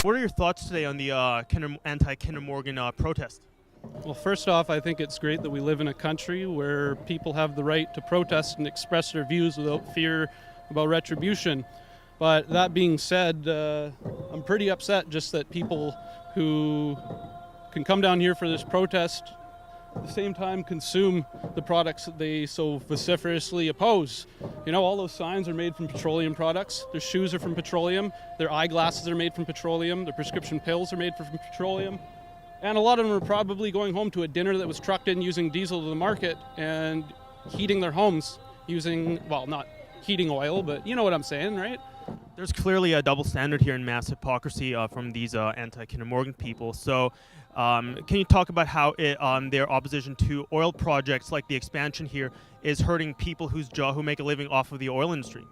What are your thoughts today on the anti-Kinder Morgan protest? Well, first off, I think it's great that we live in a country where people have the right to protest and express their views without fear about retribution. But that being said, I'm pretty upset just that people who can come down here for this protest at the same time consume the products that they so vociferously oppose. You know, all those signs are made from petroleum products. Their shoes are from petroleum. Their eyeglasses are made from petroleum. Their prescription pills are made from petroleum. And a lot of them are probably going home to a dinner that was trucked in using diesel to the market and heating their homes using, well, not heating oil, but you know what I'm saying, right? There's clearly a double standard here and mass hypocrisy from these anti-Kinder Morgan people. So can you talk about how their opposition to oil projects like the expansion here is hurting people who make a living off of the oil industry?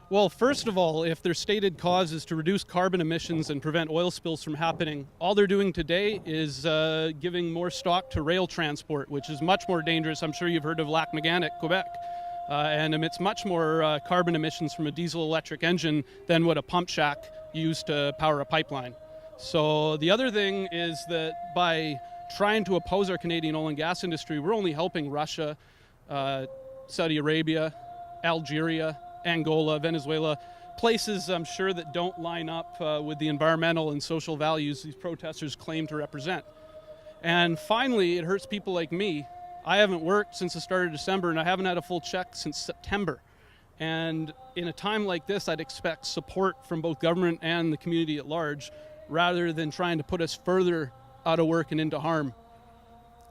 Well, first of all, if their stated cause is to reduce carbon emissions and prevent oil spills from happening, all they're doing today is giving more stock to rail transport, which is much more dangerous. I'm sure you've heard of Lac-Mégantic, Quebec, and emits much more carbon emissions from a diesel-electric engine than what a pump shack used to power a pipeline. So the other thing is that by trying to oppose our Canadian oil and gas industry, we're only helping Russia, Saudi Arabia, Algeria, Angola, Venezuela, places I'm sure that don't line up with the environmental and social values these protesters claim to represent. And finally, it hurts people like me. I haven't worked since the start of December, and I haven't had a full check since September. And in a time like this, I'd expect support from both government and the community at large, rather than trying to put us further out of work and into harm.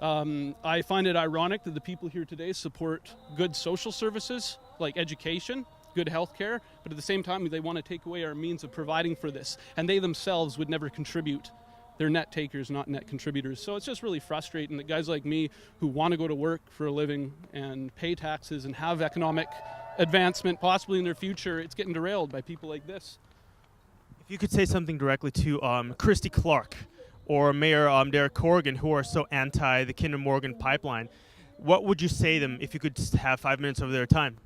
I find it ironic that the people here today support good social services like education, good health care, but at the same time they want to take away our means of providing for this, and they themselves would never contribute. They're net takers, not net contributors. So it's just really frustrating that guys like me who want to go to work for a living and pay taxes and have economic advancement possibly in their future, it's getting derailed by people like this. If you could say something directly to Christy Clark or Mayor Derek Corrigan, who are so anti the Kinder Morgan pipeline, what would you say to them if you could just have 5 minutes of their time?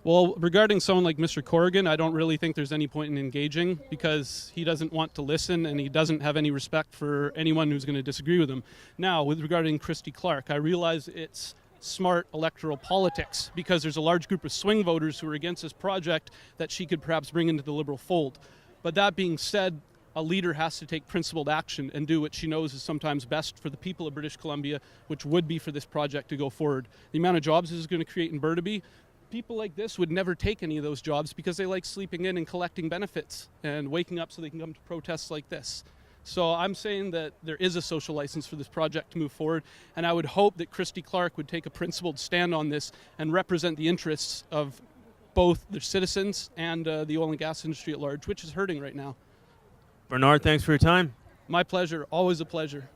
Well, regarding someone like Mr. Corrigan, I don't really think there's any point in engaging because he doesn't want to listen and he doesn't have any respect for anyone who's going to disagree with him. Now, with regarding Christy Clark, I realize it's smart electoral politics because there's a large group of swing voters who are against this project that she could perhaps bring into the Liberal fold. But that being said, a leader has to take principled action and do what she knows is sometimes best for the people of British Columbia, which would be for this project to go forward. The amount of jobs this is going to create in Burnaby, people like this would never take any of those jobs because they like sleeping in and collecting benefits and waking up so they can come to protests like this. So I'm saying that there is a social license for this project to move forward, and I would hope that Christy Clark would take a principled stand on this and represent the interests of both the citizens and the oil and gas industry at large, which is hurting right now. Bernard, thanks for your time. My pleasure. Always a pleasure.